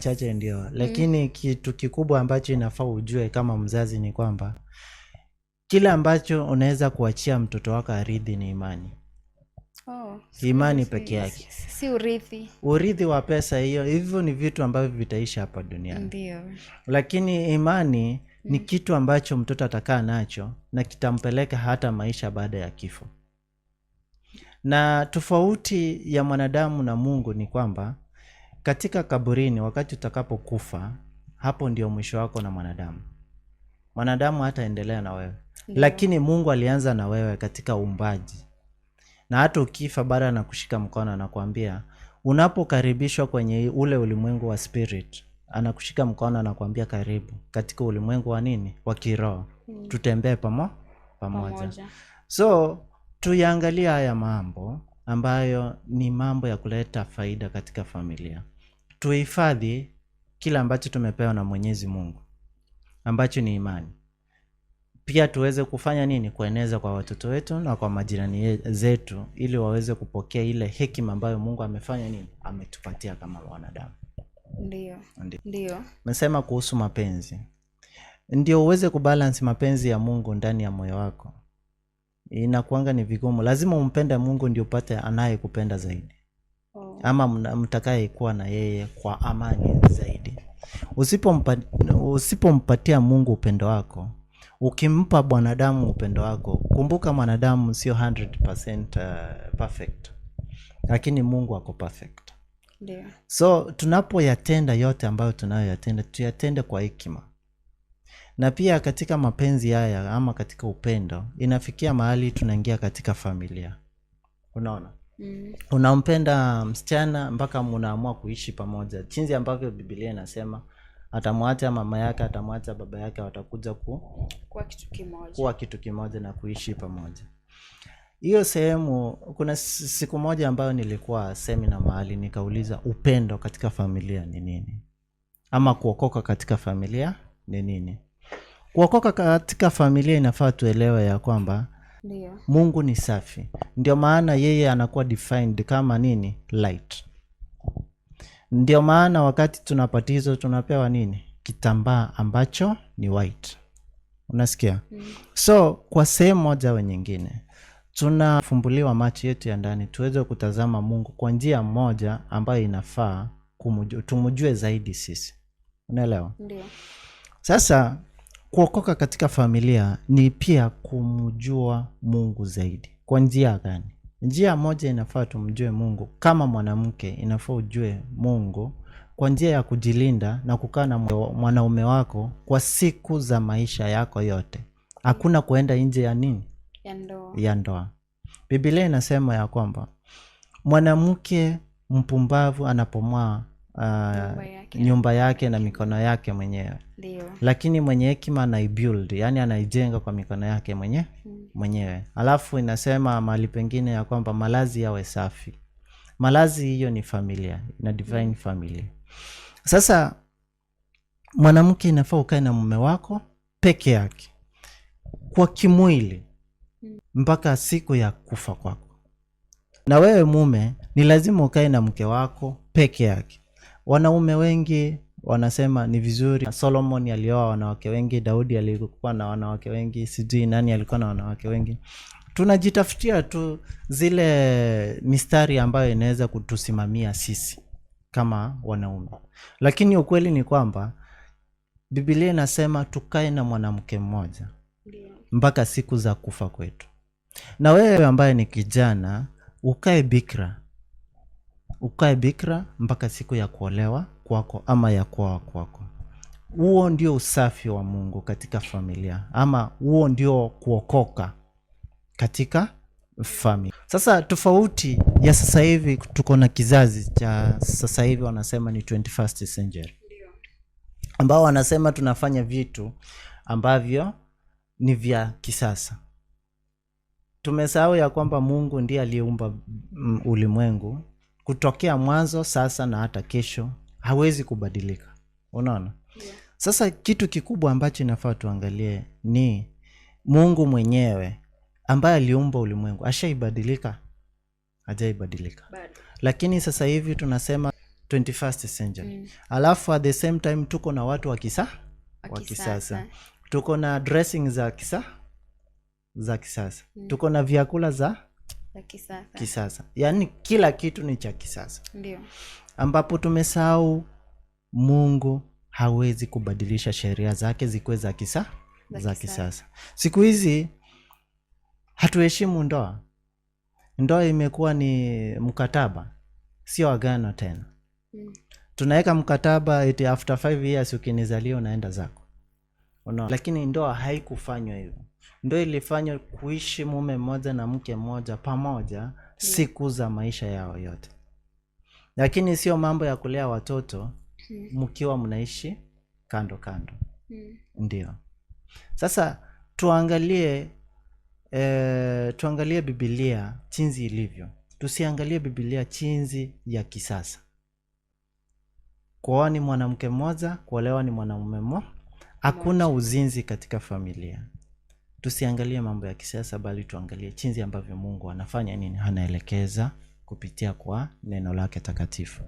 machache ndio, lakini kitu kikubwa ambacho inafaa ujue kama mzazi ni kwamba kile ambacho unaweza kuachia mtoto wako arithi ni imani. Imani peke yake, si urithi. Urithi wa pesa hivyo ni vitu ambavyo vitaisha hapa duniani. Ndio. Lakini imani ni kitu ambacho mtoto atakaa nacho na kitampeleka hata maisha baada ya kifo. Na tofauti ya mwanadamu na Mungu ni kwamba katika kaburini, wakati utakapokufa, hapo ndio mwisho wako na mwanadamu. Mwanadamu hataendelea na wewe. Lakini Mungu alianza na wewe katika uumbaji. Na hata ukifa bado anakushika mkono, anakuambia unapokaribishwa kwenye ule ulimwengu wa spirit, anakushika mkono, anakuambia karibu katika ulimwengu wa nini? Wa kiroho. Tutembee pamoja. So tuyaangalie haya mambo ambayo ni mambo ya kuleta faida katika familia. Tuhifadhi kila ambacho tumepewa na Mwenyezi Mungu ambacho ni imani. Pia tuweze kufanya nini? Kueneza kwa watoto wetu na kwa majirani zetu, ili waweze kupokea ile hekima ambayo Mungu amefanya nini? Ametupatia kama wanadamu. Ndio. Mesema kuhusu mapenzi. Ndio uweze kubalance mapenzi ya Mungu ndani ya moyo wako. Inakuanga ni vigumu. Lazima umpende Mungu ndio upate anayekupenda zaidi. Ama mtakaye kuwa na yeye kwa amani zaidi. Usipompatia Mungu upendo wako, ukimpa mwanadamu upendo wako, kumbuka mwanadamu sio 100% perfect. Lakini Mungu ako perfect. Ndio. So tunapoyatenda yote ambayo tunayoyatenda, tuyatende kwa hekima. Na pia katika mapenzi haya ama katika upendo, inafikia mahali tunaingia katika familia. Unaona? Unampenda msichana mpaka mnaamua kuishi pamoja. Jinsi ambavyo Biblia inasema, atamwacha mama yake, atamwacha baba yake, watakuja kuwa kitu kimoja na kuishi pamoja. Hiyo sehemu, kuna siku moja ambayo nilikuwa semina mahali, nikauliza upendo katika familia ni nini? Ama kuokoka katika familia ni nini? Kuokoka katika familia inafaa tuelewe ya kwamba Mungu ni safi. Ndio maana yeye anakuwa defined kama nini? Light. Ndio maana wakati tunapatizwa tunapewa nini? Kitambaa ambacho ni white. Unasikia? So kwa sehemu moja au nyingine, tunafumbuliwa macho yetu ya ndani tuweze kutazama Mungu kwa njia moja ambayo inafaa tumjue zaidi sisi. Unaelewa? Ndio. Sasa kuokoka katika familia ni pia kumjua Mungu zaidi. Kwa njia gani? Njia moja inafaa tumjue Mungu. Kama mwanamke inafaa ujue Mungu kwa njia ya kujilinda na kukaa na mwanaume wako kwa siku za maisha yako yote. Hakuna kuenda nje ya nini? Ya ndoa. Biblia inasema ya kwamba mwanamke mpumbavu anapomoa nyumba yake na mikono yake mwenyewe. Lakini mwenye hekima anaibuild, yani anaijenga kwa mikono yake mwenyewe. Alafu inasema mahali pengine ya kwamba malazi yawe safi. Malazi hiyo ni familia, ina divine family. Sasa mwanamke inafaa ukae na mume wako peke yake kwa kimwili mpaka siku ya kufa kwako. Na wewe mume ni lazima ukae na mke wako peke yake. Wanaume wengi wanasema ni vizuri. Solomon alioa wanawake wengi, Daudi alikuwa na wanawake wengi, sijui nani alikuwa na wanawake wengi. Tunajitafutia tu zile mistari ambayo inaweza kutusimamia sisi kama wanaume. Lakini ukweli ni kwamba Biblia inasema tukae na mwanamke mmoja mpaka siku za kufa kwetu. Na wewe ambaye ni kijana, ukae bikra mpaka siku ya kuolewa kwako ama ya kuoa kwako. Huo ndio usafi wa Mungu katika familia, ama huo ndio kuokoka katika familia. Sasa tofauti ya sasa hivi, tuko na kizazi cha sasa hivi wanasema ni 21st century, ambao wanasema tunafanya vitu ambavyo ni vya kisasa. Tumesahau ya kwamba Mungu ndiye aliyeumba ulimwengu kutokea mwanzo, sasa na hata kesho. Hawezi kubadilika. Unaona? Sasa kitu kikubwa ambacho inafaa tuangalie ni Mungu mwenyewe ambaye aliumba ulimwengu. Ashaibadilika? Hajaibadilika. Lakini sasa hivi tunasema 21st century. Alafu at the same time tuko na watu wa kisasa. Tuko na dressing za kisasa. Tuko na vyakula za kisasa. Yaani kila kitu ni cha kisasa. Ndio. Ambapo tumesahau Mungu hawezi kubadilisha sheria zake zikuwe za kisasa. Siku hizi hatuheshimu ndoa. Ndoa imekuwa ni mkataba, sio agano tena. Tunaweka mkataba eti after 5 years ukinizalia unaenda zako. Lakini ndoa haikufanywa hivyo. Ndoa ilifanywa kuishi mume mmoja na mke mmoja pamoja siku za maisha yao yote. Lakini sio mambo ya kulea watoto mkiwa mnaishi kando. Ndio. Sasa tuangalie Biblia jinsi ilivyo. Tusiangalie Biblia jinsi ya kisasa. Kuoa ni mwanamke mmoja, kuolewa ni mwanamume mmoja. Hakuna uzinzi katika familia. Tusiangalie mambo ya kisasa, bali tuangalie jinsi ambavyo Mungu anafanya nini, anaelekeza kupitia kwa neno lake takatifu.